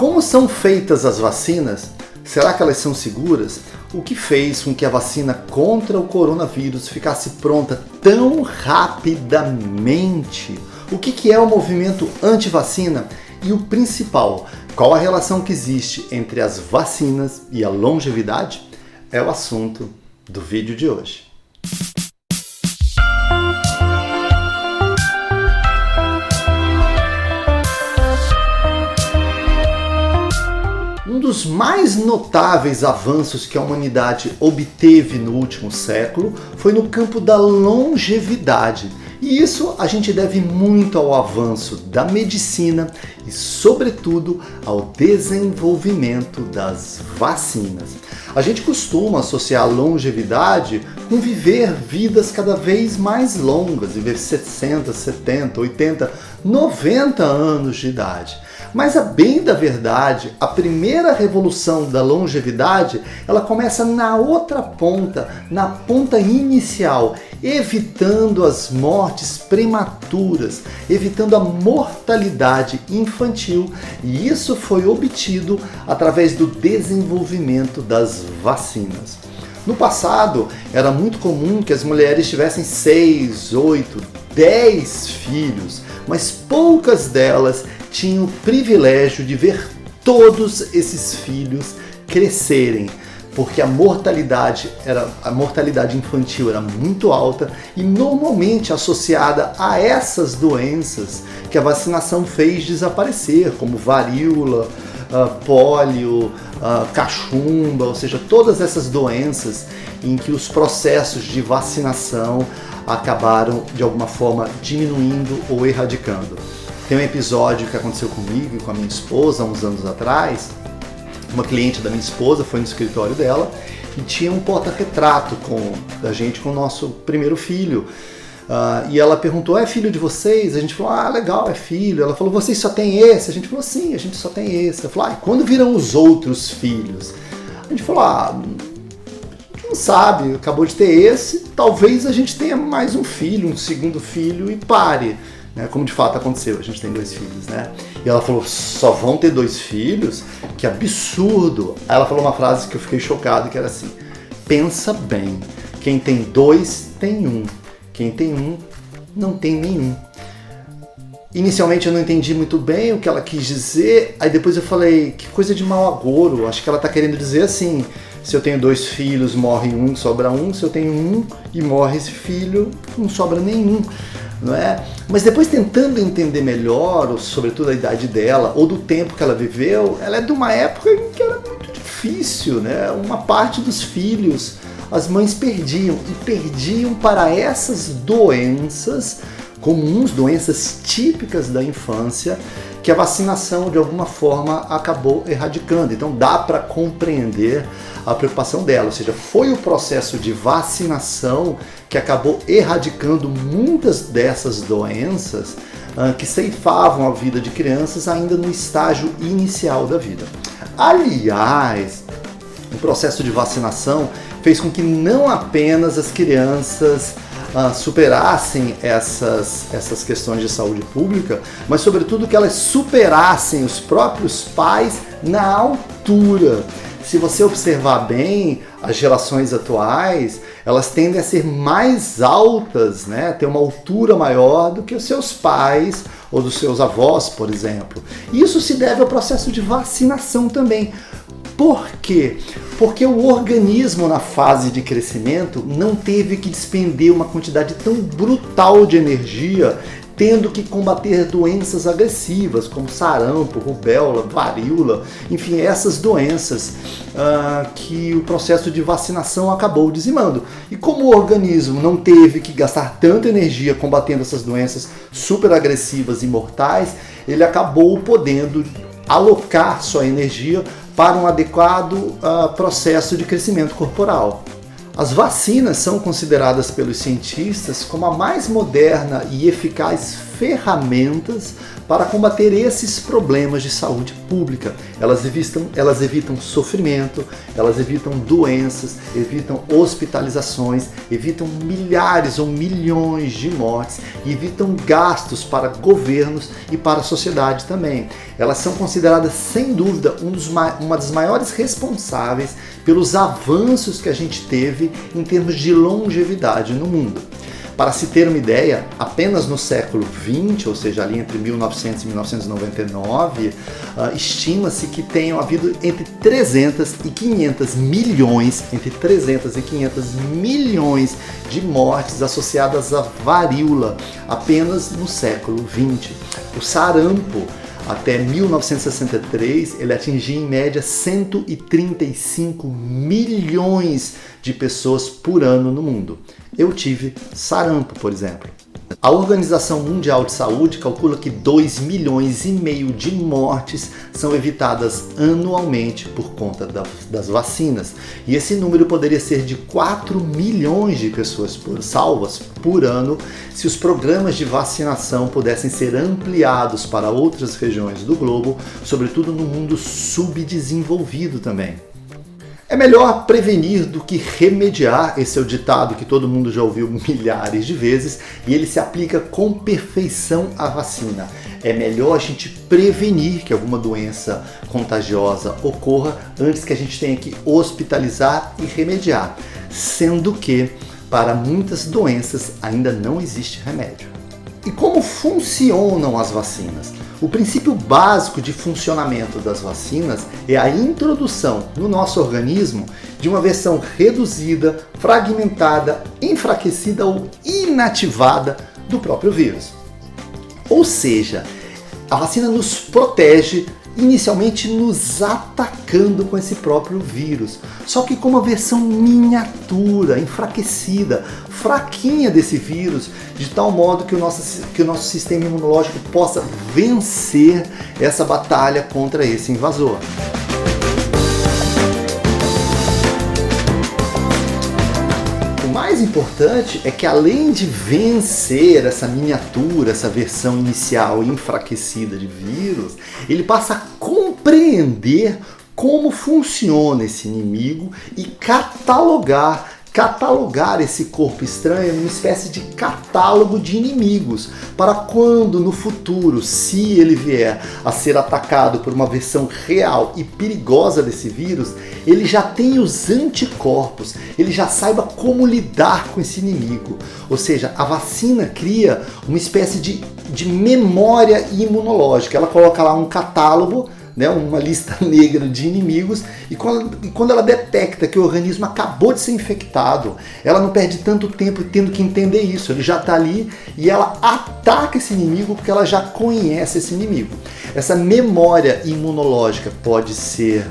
Como são feitas as vacinas? Será que elas são seguras? O que fez com que a vacina contra o coronavírus ficasse pronta tão rapidamente? O que é o movimento anti-vacina? E o principal, qual a relação que existe entre as vacinas e a longevidade? É o assunto do vídeo de hoje. Um dos mais notáveis avanços que a humanidade obteve no último século foi no campo da longevidade. E isso a gente deve muito ao avanço da medicina e, sobretudo, ao desenvolvimento das vacinas. A gente costuma associar a longevidade com viver vidas cada vez mais longas, viver 60, 70, 80, 90 anos de idade. Mas a bem da verdade, a primeira revolução da longevidade, ela começa na outra ponta, na ponta inicial, evitando as mortes prematuras, evitando a mortalidade infantil, e isso foi obtido através do desenvolvimento das vacinas. No passado, era muito comum que as mulheres tivessem 6, 8, 10 filhos, mas poucas delas tinham o privilégio de ver todos esses filhos crescerem, porque a mortalidade infantil era muito alta e normalmente associada a essas doenças que a vacinação fez desaparecer, como varíola, pólio, cachumba, ou seja, todas essas doenças em que os processos de vacinação acabaram de alguma forma diminuindo ou erradicando. Tem um episódio que aconteceu comigo e com a minha esposa há uns anos atrás. Uma cliente da minha esposa foi no escritório dela e tinha um porta-retrato da gente com o nosso primeiro filho. E ela perguntou, é filho de vocês? A gente falou, legal, é filho. Ela falou, vocês só têm esse? A gente falou, sim, a gente só tem esse. Ela falou, e quando viram os outros filhos? A gente falou, não sabe, acabou de ter esse, talvez a gente tenha mais um filho, um segundo filho e pare. Como de fato aconteceu, a gente tem 2 filhos, né? E ela falou, só vão ter 2 filhos? Que absurdo! Aí ela falou uma frase que eu fiquei chocado, que era assim, pensa bem, quem tem 2 tem 1, quem tem 1 não tem nenhum. Inicialmente eu não entendi muito bem o que ela quis dizer, aí depois eu falei, que coisa de mau agouro, acho que ela está querendo dizer assim, se eu tenho 2 filhos, morre um, sobra um, se eu tenho um e morre esse filho, não sobra nenhum. Não é? Mas depois tentando entender melhor, sobretudo a idade dela, ou do tempo que ela viveu, ela é de uma época em que era muito difícil, né? Uma parte dos filhos as mães perdiam, e perdiam para essas doenças comuns, doenças típicas da infância, que a vacinação de alguma forma acabou erradicando. Então dá para compreender a preocupação dela, ou seja, foi o processo de vacinação que acabou erradicando muitas dessas doenças que ceifavam a vida de crianças ainda no estágio inicial da vida. Aliás, o processo de vacinação fez com que não apenas as crianças superassem essas questões de saúde pública, mas sobretudo que elas superassem os próprios pais na altura. Se você observar bem, as gerações atuais, elas tendem a ser mais altas, né? Ter uma altura maior do que os seus pais ou dos seus avós, por exemplo. Isso se deve ao processo de vacinação também. Por quê? Porque o organismo na fase de crescimento não teve que despender uma quantidade tão brutal de energia, tendo que combater doenças agressivas como sarampo, rubéola, varíola, enfim, essas doenças que o processo de vacinação acabou dizimando. E como o organismo não teve que gastar tanta energia combatendo essas doenças super agressivas e mortais, ele acabou podendo alocar sua energia para um adequado processo de crescimento corporal. As vacinas são consideradas pelos cientistas como a mais moderna e eficaz ferramentas para combater esses problemas de saúde pública. Elas evitam sofrimento, elas evitam doenças, evitam hospitalizações, evitam milhares ou milhões de mortes e evitam gastos para governos e para a sociedade também. Elas são consideradas, sem dúvida, uma das maiores responsáveis pelos avanços que a gente teve em termos de longevidade no mundo. Para se ter uma ideia, apenas no século XX, ou seja, ali entre 1900 e 1999, estima-se que tenham havido entre 300 e 500 milhões de mortes associadas à varíola apenas no século XX. O sarampo, até 1963, ele atingia em média 135 milhões de pessoas por ano no mundo. Eu tive sarampo, por exemplo. A Organização Mundial de Saúde calcula que 2,5 milhões de mortes são evitadas anualmente por conta das vacinas. E esse número poderia ser de 4 milhões de pessoas salvas por ano se os programas de vacinação pudessem ser ampliados para outras regiões do globo, sobretudo no mundo subdesenvolvido também. É melhor prevenir do que remediar, esse é o ditado que todo mundo já ouviu milhares de vezes e ele se aplica com perfeição à vacina. É melhor a gente prevenir que alguma doença contagiosa ocorra antes que a gente tenha que hospitalizar e remediar, sendo que para muitas doenças ainda não existe remédio. E como funcionam as vacinas? O princípio básico de funcionamento das vacinas é a introdução no nosso organismo de uma versão reduzida, fragmentada, enfraquecida ou inativada do próprio vírus. Ou seja, a vacina nos protege inicialmente nos atacando com esse próprio vírus, só que com uma versão miniatura, enfraquecida, fraquinha desse vírus, de tal modo que o nosso sistema imunológico possa vencer essa batalha contra esse invasor. O mais importante é que, além de vencer essa miniatura, essa versão inicial enfraquecida de vírus, ele passa a compreender como funciona esse inimigo e catalogar esse corpo estranho numa espécie de catálogo de inimigos, para quando no futuro, se ele vier a ser atacado por uma versão real e perigosa desse vírus, ele já tem os anticorpos, ele já saiba como lidar com esse inimigo. Ou seja, a vacina cria uma espécie de memória imunológica. Ela coloca lá um catálogo, uma lista negra de inimigos, e quando ela detecta que o organismo acabou de ser infectado, ela não perde tanto tempo tendo que entender isso, ele já está ali e ela ataca esse inimigo porque ela já conhece esse inimigo. Essa memória imunológica pode ser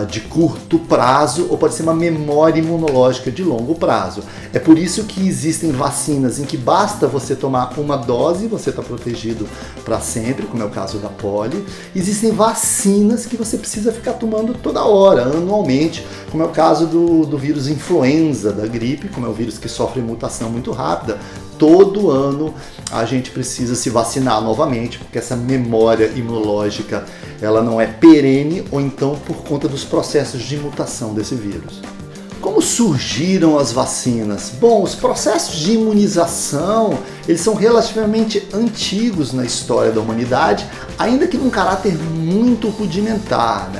de curto prazo ou pode ser uma memória imunológica de longo prazo. É por isso que existem vacinas em que basta você tomar uma dose e você está protegido para sempre, como é o caso da polio. Existem vacinas que você precisa ficar tomando toda hora, anualmente, como é o caso do vírus influenza, da gripe, como é o vírus que sofre mutação muito rápida. Todo ano a gente precisa se vacinar novamente, porque essa memória imunológica ela não é perene, ou então por conta dos processos de mutação desse vírus. Como surgiram as vacinas? Bom, os processos de imunização eles são relativamente antigos na história da humanidade, ainda que num caráter muito rudimentar,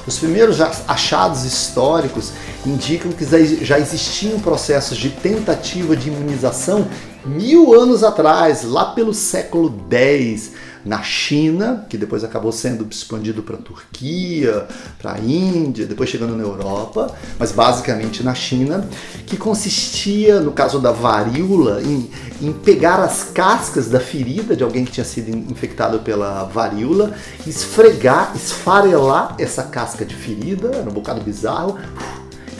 Os primeiros achados históricos indicam que já existiam processos de tentativa de imunização 1000 anos atrás, lá pelo século X, na China, que depois acabou sendo expandido para a Turquia, para a Índia, depois chegando na Europa, mas basicamente na China, que consistia, no caso da varíola, em pegar as cascas da ferida de alguém que tinha sido infectado pela varíola, esfarelar essa casca de ferida, era um bocado bizarro,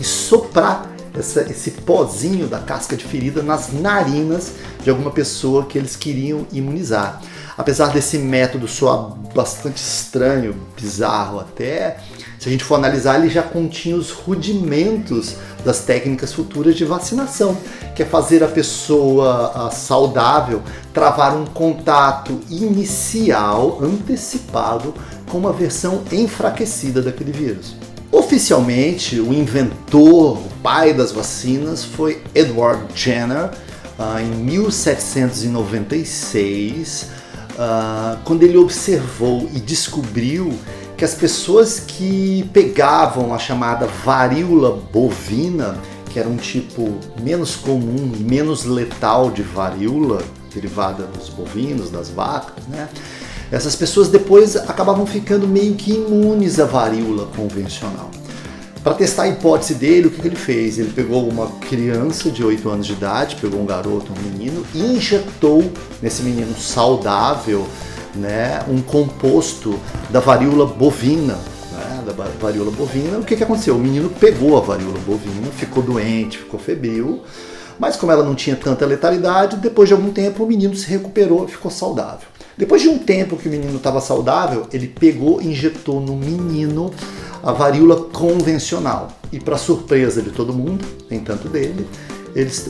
e soprar esse pozinho da casca de ferida nas narinas de alguma pessoa que eles queriam imunizar. Apesar desse método soar bastante estranho, bizarro até, se a gente for analisar, ele já continha os rudimentos das técnicas futuras de vacinação, que é fazer a pessoa saudável travar um contato inicial, antecipado, com uma versão enfraquecida daquele vírus. Oficialmente, o inventor, o pai das vacinas, foi Edward Jenner, em 1796, quando ele observou e descobriu que as pessoas que pegavam a chamada varíola bovina, que era um tipo menos comum e menos letal de varíola, derivada dos bovinos, das vacas, né? Essas pessoas depois acabavam ficando meio que imunes à varíola convencional. Para testar a hipótese dele, o que ele fez? Ele pegou uma criança de 8 anos de idade, pegou um garoto, um menino, e injetou nesse menino saudável, né, um composto da varíola bovina. O que aconteceu? O menino pegou a varíola bovina, ficou doente, ficou febril, mas como ela não tinha tanta letalidade, depois de algum tempo o menino se recuperou e ficou saudável. Depois de um tempo que o menino estava saudável, ele pegou e injetou no menino a varíola convencional. E para surpresa de todo mundo, nem tanto dele,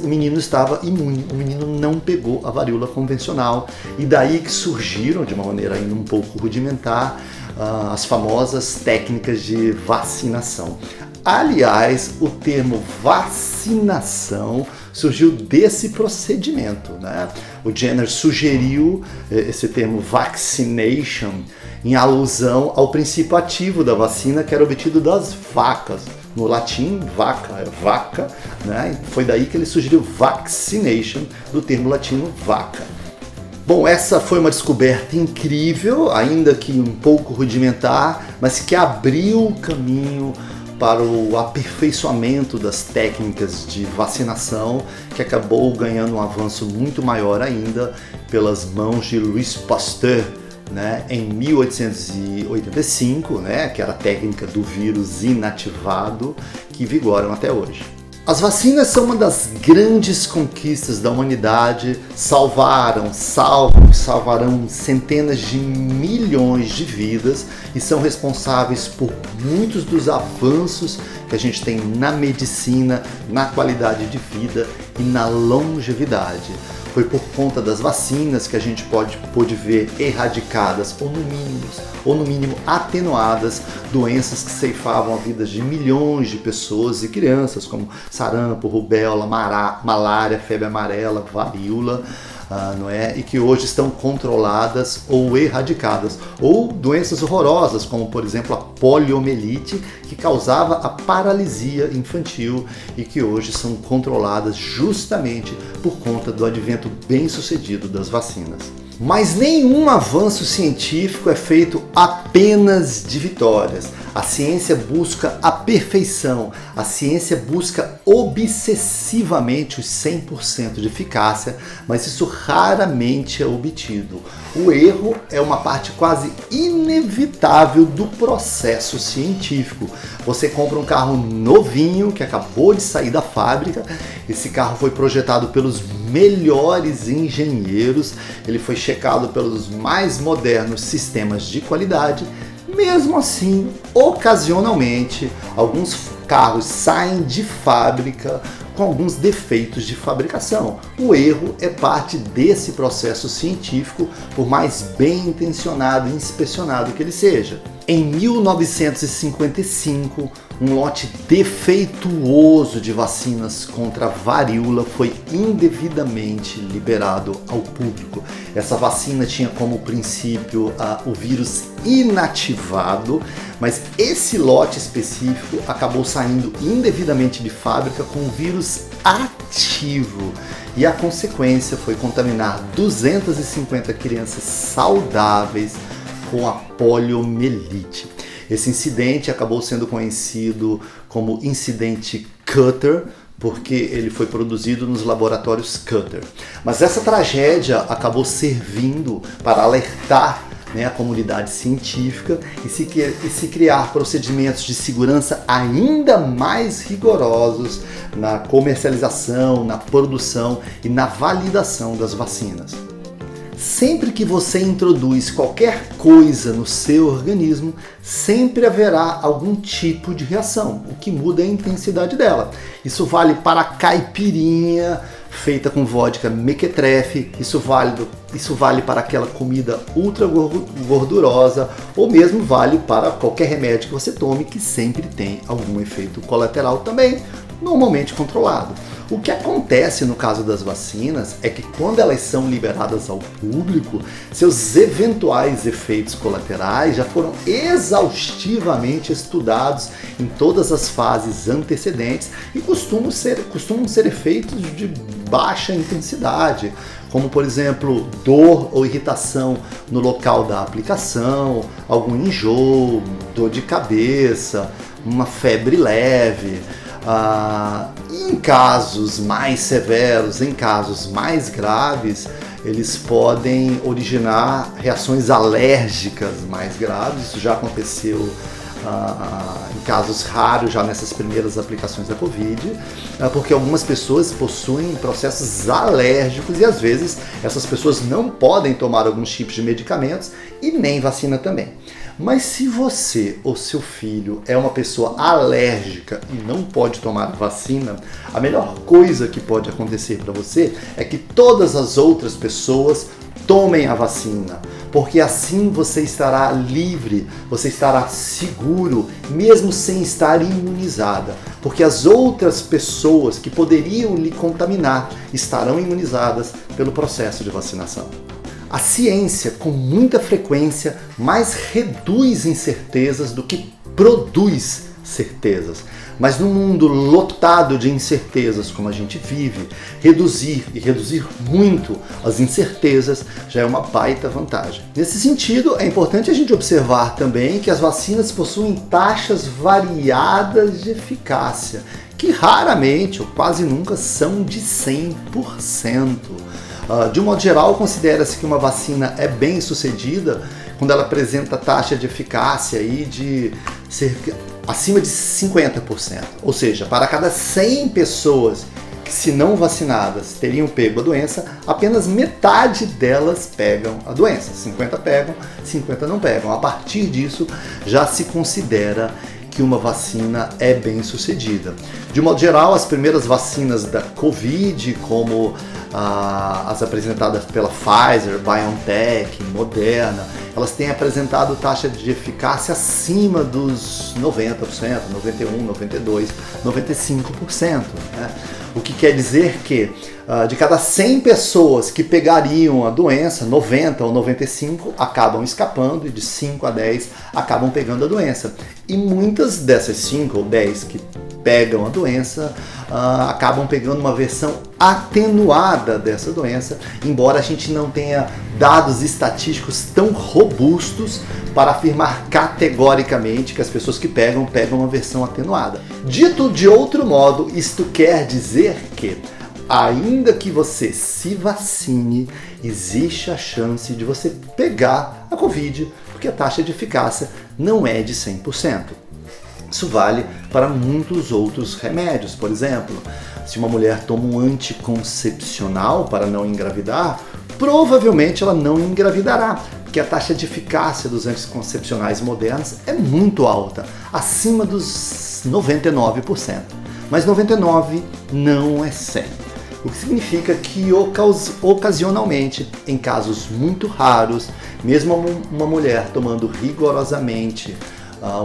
o menino estava imune, o menino não pegou a varíola convencional. E daí que surgiram, de uma maneira ainda um pouco rudimentar, as famosas técnicas de vacinação. Aliás, o termo vacinação surgiu desse procedimento, né? O Jenner sugeriu esse termo vaccination em alusão ao princípio ativo da vacina, que era obtido das vacas. No latim, vaca, né? Foi daí que ele sugeriu vaccination, do termo latino vaca. Bom, essa foi uma descoberta incrível, ainda que um pouco rudimentar, mas que abriu o caminho para o aperfeiçoamento das técnicas de vacinação, que acabou ganhando um avanço muito maior ainda pelas mãos de Louis Pasteur, né, em 1885, né, que era a técnica do vírus inativado, que vigoram até hoje. As vacinas são uma das grandes conquistas da humanidade, salvam e salvarão centenas de milhões de vidas e são responsáveis por muitos dos avanços que a gente tem na medicina, na qualidade de vida e na longevidade. Foi por conta das vacinas que a gente pôde ver erradicadas ou no mínimo atenuadas doenças que ceifavam a vida de milhões de pessoas e crianças, como sarampo, rubéola, malária, febre amarela, varíola, não é? E que hoje estão controladas ou erradicadas. Ou doenças horrorosas, como por exemplo a poliomielite, que causava a paralisia infantil e que hoje são controladas justamente por conta do advento bem-sucedido das vacinas. Mas nenhum avanço científico é feito apenas de vitórias. A ciência busca a perfeição, a ciência busca obsessivamente os 100% de eficácia, mas isso raramente é obtido. O erro é uma parte quase inevitável do processo científico. Você compra um carro novinho que acabou de sair da fábrica, esse carro foi projetado pelos melhores engenheiros, ele foi checado pelos mais modernos sistemas de qualidade. Mesmo assim, ocasionalmente, alguns carros saem de fábrica com alguns defeitos de fabricação. O erro é parte desse processo científico, por mais bem intencionado e inspecionado que ele seja. Em 1955, um lote defeituoso de vacinas contra a varíola foi indevidamente liberado ao público. Essa vacina tinha como princípio o vírus inativado, mas esse lote específico acabou saindo indevidamente de fábrica com o vírus ativo. E a consequência foi contaminar 250 crianças saudáveis com a poliomielite. Esse incidente acabou sendo conhecido como incidente Cutter, porque ele foi produzido nos laboratórios Cutter. Mas essa tragédia acabou servindo para alertar né, a comunidade científica e se criar procedimentos de segurança ainda mais rigorosos na comercialização, na produção e na validação das vacinas. Sempre que você introduz qualquer coisa no seu organismo, sempre haverá algum tipo de reação, o que muda a intensidade dela. Isso vale para a caipirinha feita com vodka mequetrefe, isso vale para aquela comida ultra gordurosa, ou mesmo vale para qualquer remédio que você tome que sempre tem algum efeito colateral também, normalmente controlado. O que acontece no caso das vacinas é que quando elas são liberadas ao público, seus eventuais efeitos colaterais já foram exaustivamente estudados em todas as fases antecedentes e costumam ser efeitos de baixa intensidade, como por exemplo dor ou irritação no local da aplicação, algum enjoo, dor de cabeça, uma febre leve. Em casos mais severos, em casos mais graves, eles podem originar reações alérgicas mais graves. Isso já aconteceu em casos raros, já nessas primeiras aplicações da Covid, porque algumas pessoas possuem processos alérgicos e às vezes essas pessoas não podem tomar alguns tipos de medicamentos e nem vacina também. Mas se você ou seu filho é uma pessoa alérgica e não pode tomar vacina, a melhor coisa que pode acontecer para você é que todas as outras pessoas tomem a vacina, porque assim você estará livre, você estará seguro, mesmo sem estar imunizada, porque as outras pessoas que poderiam lhe contaminar estarão imunizadas pelo processo de vacinação. A ciência, com muita frequência, mais reduz incertezas do que produz certezas. Mas num mundo lotado de incertezas como a gente vive, reduzir muito as incertezas já é uma baita vantagem. Nesse sentido, é importante a gente observar também que as vacinas possuem taxas variadas de eficácia, que raramente ou quase nunca são de 100%. De um modo geral, considera-se que uma vacina é bem sucedida quando ela apresenta taxa de eficácia aí de cerca acima de 50%. Ou seja, para cada 100 pessoas que, se não vacinadas, teriam pego a doença, apenas metade delas pegam a doença. 50 pegam, 50 não pegam. A partir disso, já se considera que uma vacina é bem sucedida. De modo geral, as primeiras vacinas da Covid, como as apresentadas pela Pfizer, BioNTech, Moderna, elas têm apresentado taxa de eficácia acima dos 90%, 91%, 92%, 95%. Né? O que quer dizer que de cada 100 pessoas que pegariam a doença, 90 ou 95 acabam escapando e de 5 a 10 acabam pegando a doença. E muitas dessas 5 ou 10 que pegam a doença acabam pegando uma versão atenuada dessa doença, embora a gente não tenha dados estatísticos tão robustos para afirmar categoricamente que as pessoas que pegam uma versão atenuada. Dito de outro modo, isto quer dizer que, ainda que você se vacine, existe a chance de você pegar a Covid, porque a taxa de eficácia não é de 100%. Isso vale para muitos outros remédios. Por exemplo, se uma mulher toma um anticoncepcional para não engravidar, provavelmente ela não engravidará, porque a taxa de eficácia dos anticoncepcionais modernos é muito alta, acima dos 99%. Mas 99% não é 100%. O que significa que ocasionalmente, em casos muito raros, mesmo uma mulher tomando rigorosamente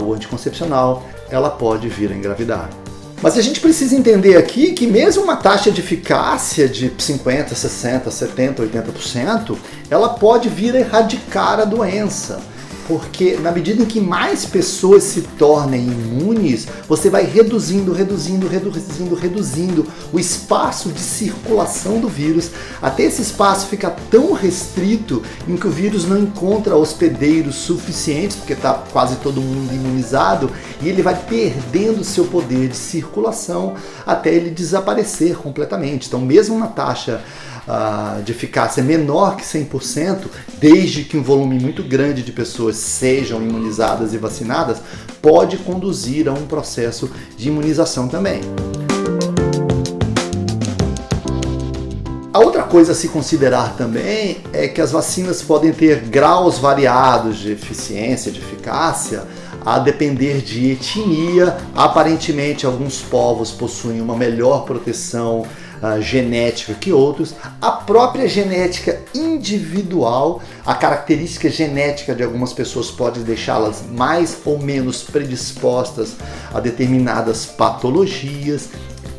o anticoncepcional, ela pode vir a engravidar. Mas a gente precisa entender aqui que mesmo uma taxa de eficácia de 50%, 60%, 70%, 80%, ela pode vir a erradicar a doença. Porque na medida em que mais pessoas se tornem imunes, você vai reduzindo o espaço de circulação do vírus, até esse espaço ficar tão restrito em que o vírus não encontra hospedeiros suficientes, porque está quase todo mundo imunizado, e ele vai perdendo seu poder de circulação até ele desaparecer completamente. Então, mesmo uma taxa de eficácia menor que 100%, desde que um volume muito grande de pessoas sejam imunizadas e vacinadas, pode conduzir a um processo de imunização também. A outra coisa a se considerar também é que as vacinas podem ter graus variados de eficiência, de eficácia, a depender de etnia. Aparentemente, alguns povos possuem uma melhor proteção genética que outros. A própria genética individual, a característica genética de algumas pessoas pode deixá-las mais ou menos predispostas a determinadas patologias.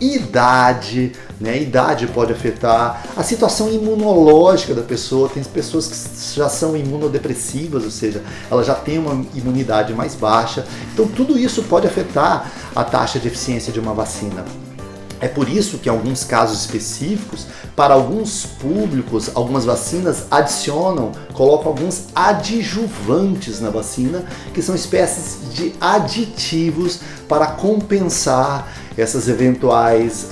Idade, né? Idade pode afetar a situação imunológica da pessoa. Tem pessoas que já são imunodepressivas, ou seja, elas já têm uma imunidade mais baixa. Então tudo isso pode afetar a taxa de eficiência de uma vacina. É por isso que em alguns casos específicos, para alguns públicos, algumas vacinas colocam alguns adjuvantes na vacina, que são espécies de aditivos para compensar esses eventuais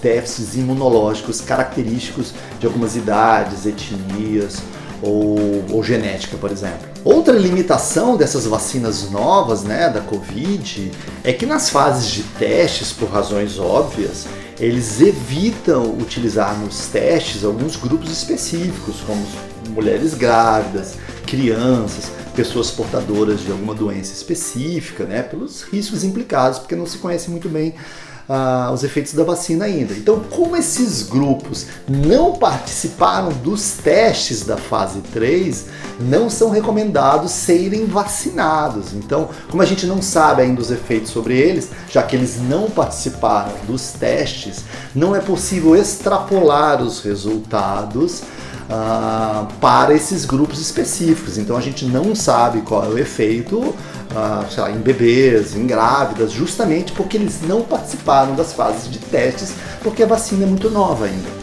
déficits imunológicos característicos de algumas idades, etnias ou genética, por exemplo. Outra limitação dessas vacinas novas, né, da Covid, é que nas fases de testes, por razões óbvias, eles evitam utilizar nos testes alguns grupos específicos, como mulheres grávidas, crianças, pessoas portadoras de alguma doença específica, né, pelos riscos implicados, porque não se conhece muito bem os efeitos da vacina ainda. Então, como esses grupos não participaram dos testes da fase 3, não são recomendados serem vacinados. Então, como a gente não sabe ainda os efeitos sobre eles, já que eles não participaram dos testes, não é possível extrapolar os resultados para esses grupos específicos. Então a gente não sabe qual é o efeito sei lá, em bebês, em grávidas, justamente porque eles não participaram das fases de testes, porque a vacina é muito nova ainda.